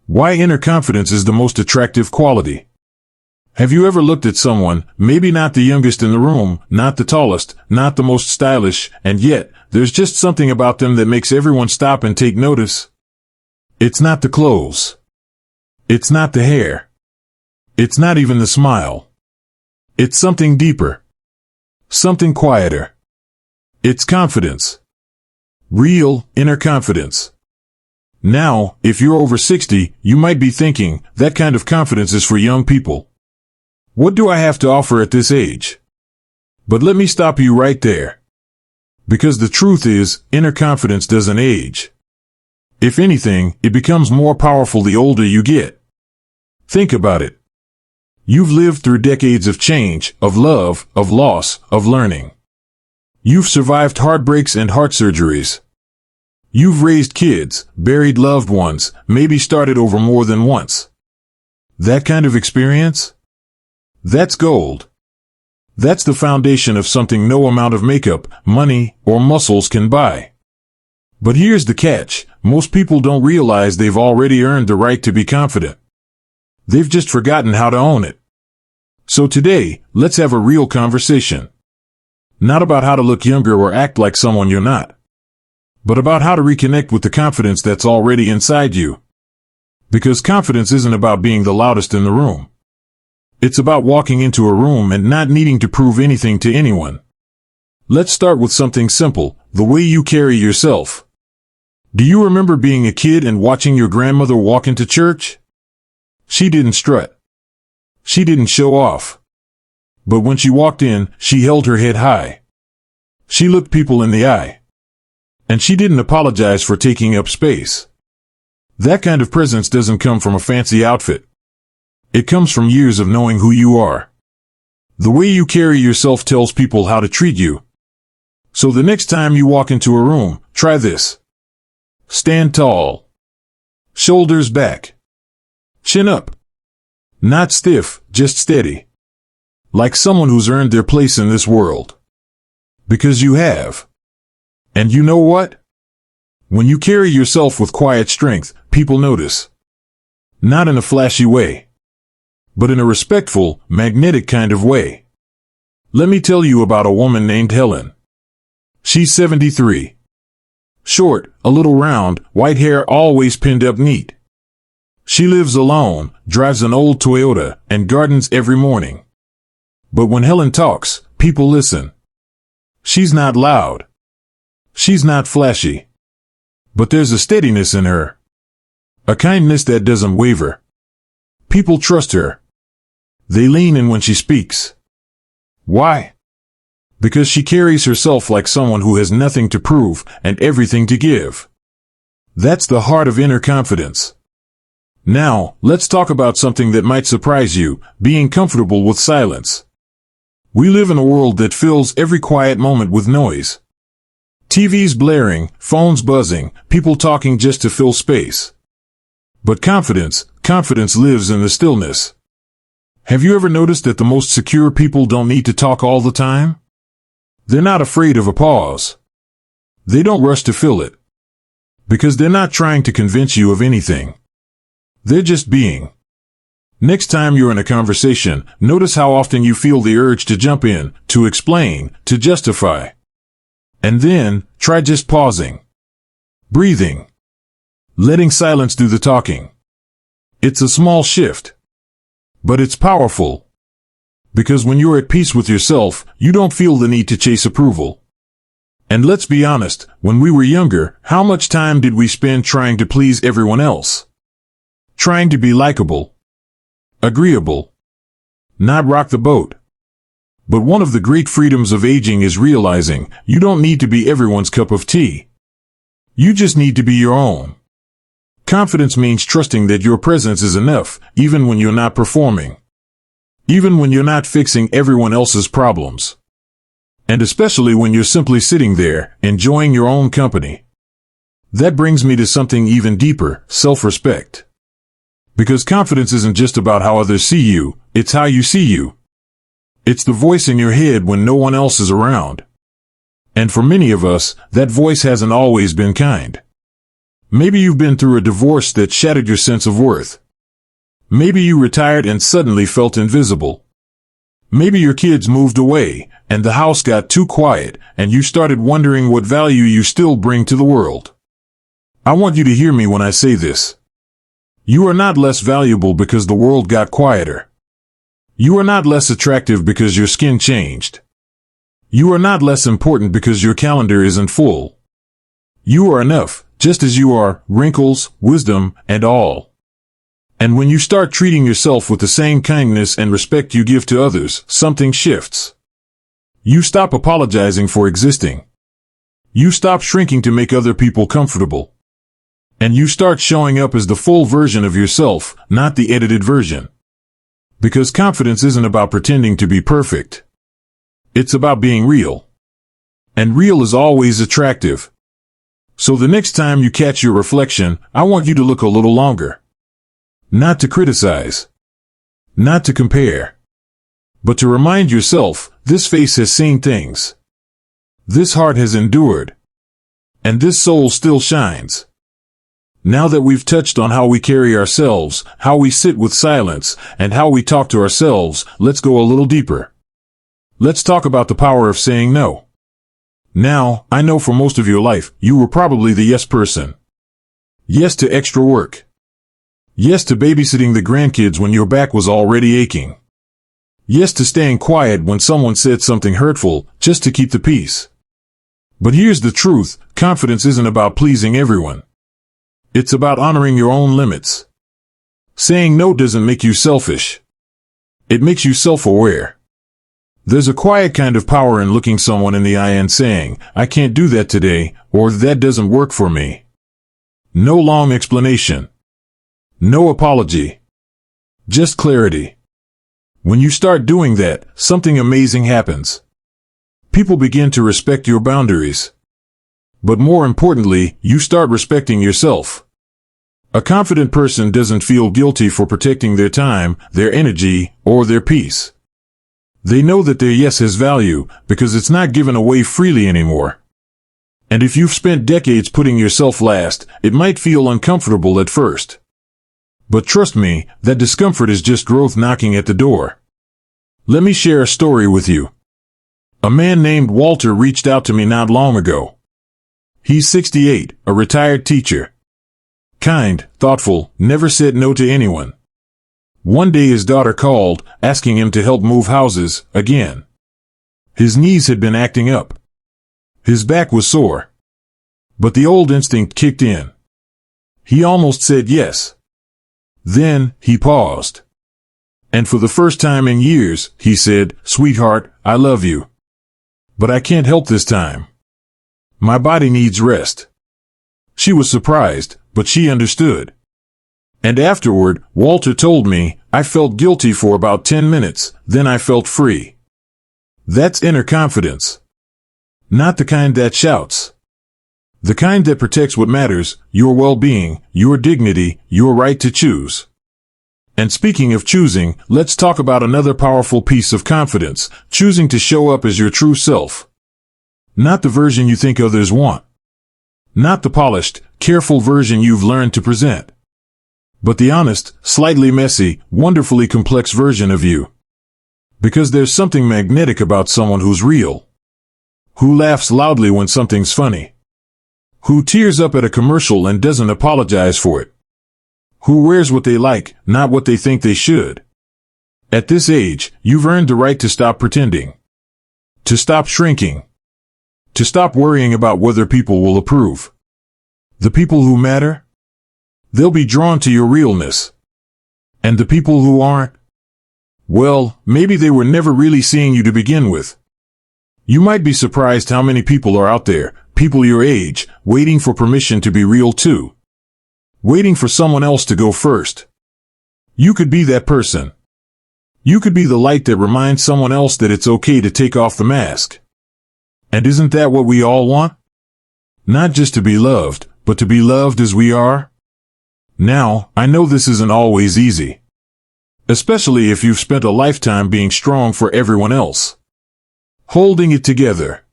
Why inner confidence is the most attractive quality. Have you ever looked at someone, maybe not the youngest in the room, not the tallest, not the most stylish, and yet, there's just something about them that makes everyone stop and take notice? It's not the clothes. It's not the hair. It's not even the smile. It's something deeper. Something quieter. It's confidence. Real, inner confidence. Now, if you're over 60, you might be thinking, that kind of confidence is for young people. What do I have to offer at this age? But let me stop you right there. Because the truth is, inner confidence doesn't age. If anything, it becomes more powerful the older you get. Think about it. You've lived through decades of change, of love, of loss, of learning. You've survived heartbreaks and heart surgeries. You've raised kids, buried loved ones, maybe started over more than once. That kind of experience? That's gold. That's the foundation of something no amount of makeup, money, or muscles can buy. But here's the catch. Most people don't realize they've already earned the right to be confident. They've just forgotten how to own it. So today, let's have a real conversation. Not about how to look younger or act like someone you're not, but about how to reconnect with the confidence that's already inside you. Because confidence isn't about being the loudest in the room. It's about walking into a room and not needing to prove anything to anyone. Let's start with something simple, the way you carry yourself. Do you remember being a kid and watching your grandmother walk into church? She didn't strut. She didn't show off. But when she walked in, she held her head high. She looked people in the eye. And she didn't apologize for taking up space. That kind of presence doesn't come from a fancy outfit. It comes from years of knowing who you are. The way you carry yourself tells people how to treat you. So the next time you walk into a room, try this. Stand tall. Shoulders back. Chin up. Not stiff, just steady. Like someone who's earned their place in this world. Because you have. And you know what? When you carry yourself with quiet strength, people notice. Not in a flashy way, but in a respectful, magnetic kind of way. Let me tell you about a woman named Helen. She's 73. Short, a little round, white hair always pinned up neat. She lives alone, drives an old Toyota, and gardens every morning. But when Helen talks, people listen. She's not loud. She's not flashy. But there's a steadiness in her. A kindness that doesn't waver. People trust her. They lean in when she speaks. Why? Because she carries herself like someone who has nothing to prove and everything to give. That's the heart of inner confidence. Now, let's talk about something that might surprise you, being comfortable with silence. We live in a world that fills every quiet moment with noise. TVs blaring, phones buzzing, people talking just to fill space. But confidence lives in the stillness. Have you ever noticed that the most secure people don't need to talk all the time? They're not afraid of a pause. They don't rush to fill it. Because they're not trying to convince you of anything. They're just being. Next time you're in a conversation, notice how often you feel the urge to jump in, to explain, to justify. And then, try just pausing. Breathing. Letting silence do the talking. It's a small shift. But it's powerful. Because when you're at peace with yourself, you don't feel the need to chase approval. And let's be honest, when we were younger, how much time did we spend trying to please everyone else? Trying to be likable. Agreeable. Not rock the boat. But one of the great freedoms of aging is realizing you don't need to be everyone's cup of tea. You just need to be your own. Confidence means trusting that your presence is enough, even when you're not performing. Even when you're not fixing everyone else's problems. And especially when you're simply sitting there, enjoying your own company. That brings me to something even deeper, self-respect. Because confidence isn't just about how others see you, it's how you see you. It's the voice in your head when no one else is around. And for many of us, that voice hasn't always been kind. Maybe you've been through a divorce that shattered your sense of worth. Maybe you retired and suddenly felt invisible. Maybe your kids moved away, and the house got too quiet, and you started wondering what value you still bring to the world. I want you to hear me when I say this. You are not less valuable because the world got quieter. You are not less attractive because your skin changed. You are not less important because your calendar isn't full. You are enough, just as you are, wrinkles, wisdom, and all. And when you start treating yourself with the same kindness and respect you give to others, something shifts. You stop apologizing for existing. You stop shrinking to make other people comfortable. And you start showing up as the full version of yourself, not the edited version. Because confidence isn't about pretending to be perfect. It's about being real. And real is always attractive. So the next time you catch your reflection, I want you to look a little longer. Not to criticize. Not to compare. But to remind yourself, this face has seen things. This heart has endured. And this soul still shines. Now that we've touched on how we carry ourselves, how we sit with silence, and how we talk to ourselves, let's go a little deeper. Let's talk about the power of saying no. Now, I know for most of your life, you were probably the yes person. Yes to extra work. Yes to babysitting the grandkids when your back was already aching. Yes to staying quiet when someone said something hurtful, just to keep the peace. But here's the truth, confidence isn't about pleasing everyone. It's about honoring your own limits. Saying no doesn't make you selfish. It makes you self-aware. There's a quiet kind of power in looking someone in the eye and saying, I can't do that today, or that doesn't work for me. No long explanation. No apology. Just clarity. When you start doing that, something amazing happens. People begin to respect your boundaries. But more importantly, you start respecting yourself. A confident person doesn't feel guilty for protecting their time, their energy, or their peace. They know that their yes has value, because it's not given away freely anymore. And if you've spent decades putting yourself last, it might feel uncomfortable at first. But trust me, that discomfort is just growth knocking at the door. Let me share a story with you. A man named Walter reached out to me not long ago. He's 68, a retired teacher. Kind, thoughtful, never said no to anyone. One day his daughter called, asking him to help move houses, again. His knees had been acting up. His back was sore. But the old instinct kicked in. He almost said yes. Then, he paused. And for the first time in years, he said, Sweetheart, I love you. But I can't help this time. My body needs rest. She was surprised, but she understood. And afterward, Walter told me, I felt guilty for about 10 minutes, then I felt free. That's inner confidence. Not the kind that shouts. The kind that protects what matters, your well-being, your dignity, your right to choose. And speaking of choosing, let's talk about another powerful piece of confidence, choosing to show up as your true self. Not the version you think others want. Not the polished, careful version you've learned to present. But the honest, slightly messy, wonderfully complex version of you. Because there's something magnetic about someone who's real. Who laughs loudly when something's funny. Who tears up at a commercial and doesn't apologize for it. Who wears what they like, not what they think they should. At this age, you've earned the right to stop pretending. To stop shrinking. To stop worrying about whether people will approve. The people who matter? They'll be drawn to your realness. And the people who aren't? Well, maybe they were never really seeing you to begin with. You might be surprised how many people are out there, people your age, waiting for permission to be real too. Waiting for someone else to go first. You could be that person. You could be the light that reminds someone else that it's okay to take off the mask. And isn't that what we all want? Not just to be loved, but to be loved as we are? Now, I know this isn't always easy. Especially if you've spent a lifetime being strong for everyone else. Holding it together.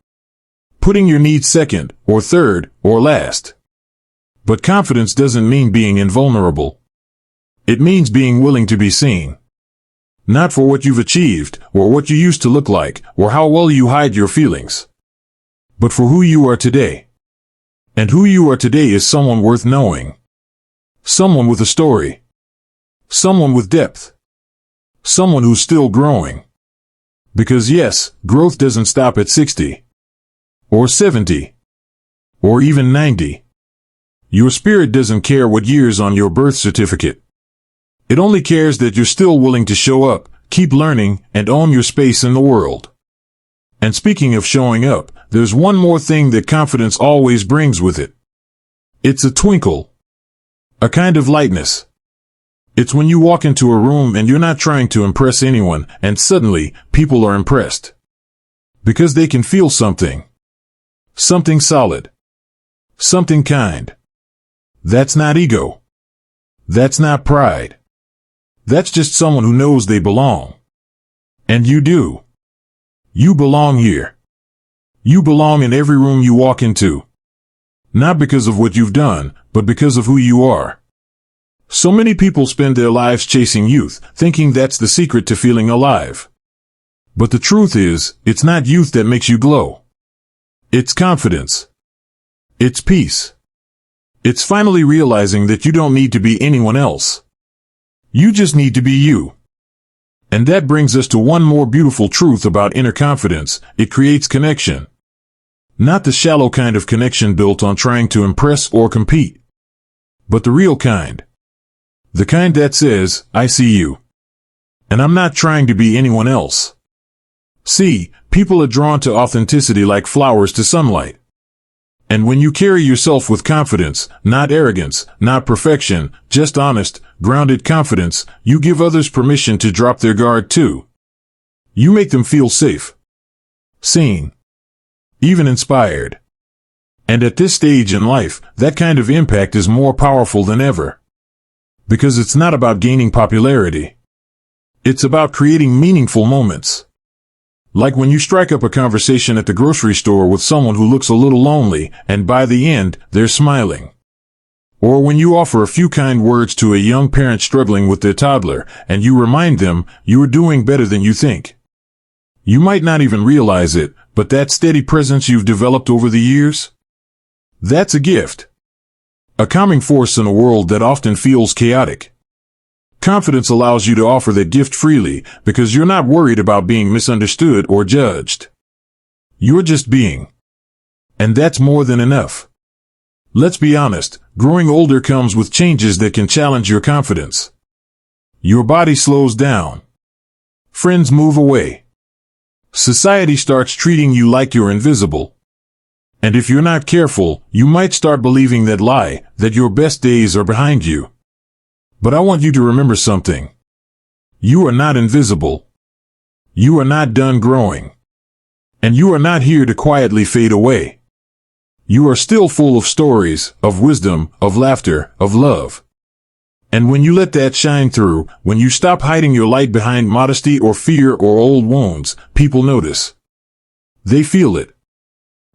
Putting your needs second, or third, or last. But confidence doesn't mean being invulnerable. It means being willing to be seen. Not for what you've achieved, or what you used to look like, or how well you hide your feelings, but for who you are today. And who you are today is someone worth knowing. Someone with a story. Someone with depth. Someone who's still growing. Because yes, growth doesn't stop at 60. Or 70. Or even 90. Your spirit doesn't care what year's on your birth certificate. It only cares that you're still willing to show up, keep learning, and own your space in the world. And speaking of showing up, there's one more thing that confidence always brings with it. It's a twinkle. A kind of lightness. It's when you walk into a room and you're not trying to impress anyone, and suddenly, people are impressed. Because they can feel something. Something solid. Something kind. That's not ego. That's not pride. That's just someone who knows they belong. And you do. You belong here. You belong in every room you walk into. Not because of what you've done, but because of who you are. So many people spend their lives chasing youth, thinking that's the secret to feeling alive. But the truth is, it's not youth that makes you glow. It's confidence. It's peace. It's finally realizing that you don't need to be anyone else. You just need to be you. And that brings us to one more beautiful truth about inner confidence. It creates connection. Not the shallow kind of connection built on trying to impress or compete, but the real kind. The kind that says, I see you. And I'm not trying to be anyone else. See, people are drawn to authenticity like flowers to sunlight. And when you carry yourself with confidence, not arrogance, not perfection, just honest, grounded confidence, you give others permission to drop their guard too. You make them feel safe, seen, even inspired. And at this stage in life, that kind of impact is more powerful than ever. Because it's not about gaining popularity. It's about creating meaningful moments. Like when you strike up a conversation at the grocery store with someone who looks a little lonely, and by the end, they're smiling. Or when you offer a few kind words to a young parent struggling with their toddler, and you remind them, you are doing better than you think. You might not even realize it, but that steady presence you've developed over the years? That's a gift. A calming force in a world that often feels chaotic. Confidence allows you to offer that gift freely, because you're not worried about being misunderstood or judged. You're just being. And that's more than enough. Let's be honest, growing older comes with changes that can challenge your confidence. Your body slows down. Friends move away. Society starts treating you like you're invisible. And if you're not careful, you might start believing that lie, that your best days are behind you. But I want you to remember something. You are not invisible. You are not done growing. And you are not here to quietly fade away. You are still full of stories, of wisdom, of laughter, of love. And when you let that shine through, when you stop hiding your light behind modesty or fear or old wounds, people notice. They feel it.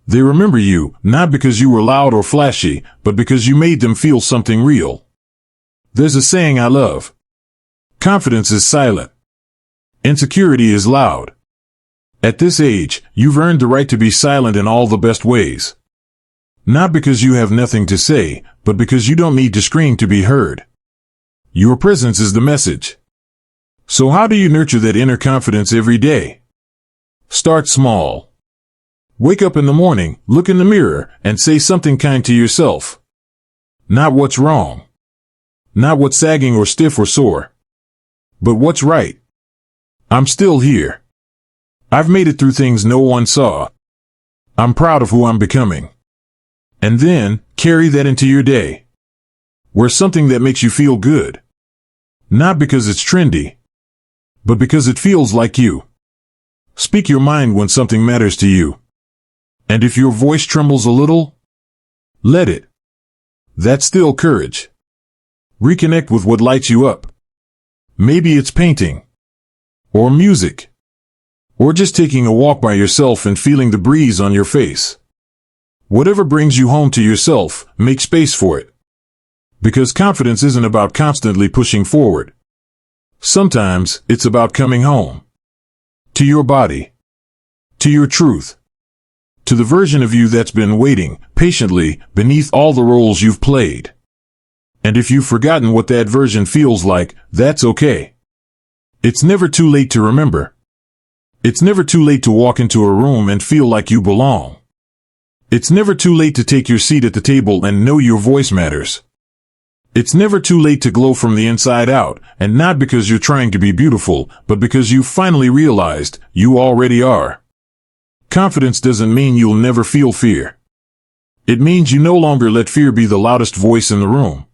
They remember you, not because you were loud or flashy, but because you made them feel something real. There's a saying I love. Confidence is silent. Insecurity is loud. At this age, you've earned the right to be silent in all the best ways. Not because you have nothing to say, but because you don't need to scream to be heard. Your presence is the message. So how do you nurture that inner confidence every day? Start small. Wake up in the morning, look in the mirror, and say something kind to yourself. Not what's wrong. Not what's sagging or stiff or sore. But what's right. I'm still here. I've made it through things no one saw. I'm proud of who I'm becoming. And then, carry that into your day. Wear something that makes you feel good. Not because it's trendy, but because it feels like you. Speak your mind when something matters to you. And if your voice trembles a little, let it. That's still courage. Reconnect with what lights you up. Maybe it's painting. Or music. Or just taking a walk by yourself and feeling the breeze on your face. Whatever brings you home to yourself, make space for it. Because confidence isn't about constantly pushing forward. Sometimes it's about coming home. To your body. To your truth. To the version of you that's been waiting, patiently, beneath all the roles you've played. And if you've forgotten what that version feels like, that's okay. It's never too late to remember. It's never too late to walk into a room and feel like you belong. It's never too late to take your seat at the table and know your voice matters. It's never too late to glow from the inside out, and not because you're trying to be beautiful, but because you finally realized you already are. Confidence doesn't mean you'll never feel fear. It means you no longer let fear be the loudest voice in the room.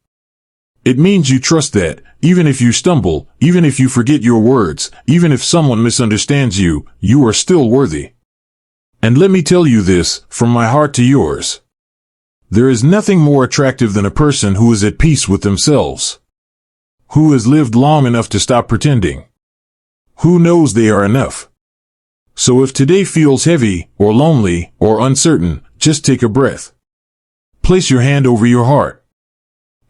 It means you trust that, even if you stumble, even if you forget your words, even if someone misunderstands you, you are still worthy. And let me tell you this, from my heart to yours. There is nothing more attractive than a person who is at peace with themselves. Who has lived long enough to stop pretending. Who knows they are enough. So if today feels heavy, or lonely, or uncertain, just take a breath. Place your hand over your heart.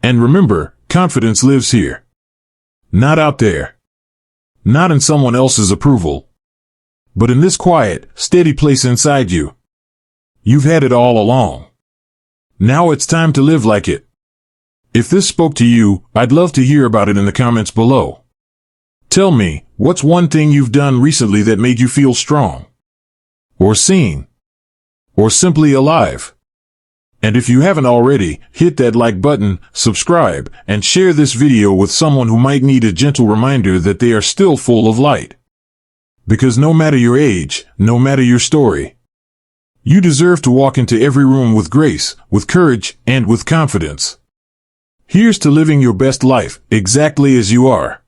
And remember, confidence lives here. Not out there. Not in someone else's approval. But in this quiet, steady place inside you. You've had it all along. Now it's time to live like it. If this spoke to you, I'd love to hear about it in the comments below. Tell me, what's one thing you've done recently that made you feel strong? Or seen? Or simply alive? And if you haven't already, hit that like button, subscribe, and share this video with someone who might need a gentle reminder that they are still full of light. Because no matter your age, no matter your story, you deserve to walk into every room with grace, with courage, and with confidence. Here's to living your best life, exactly as you are.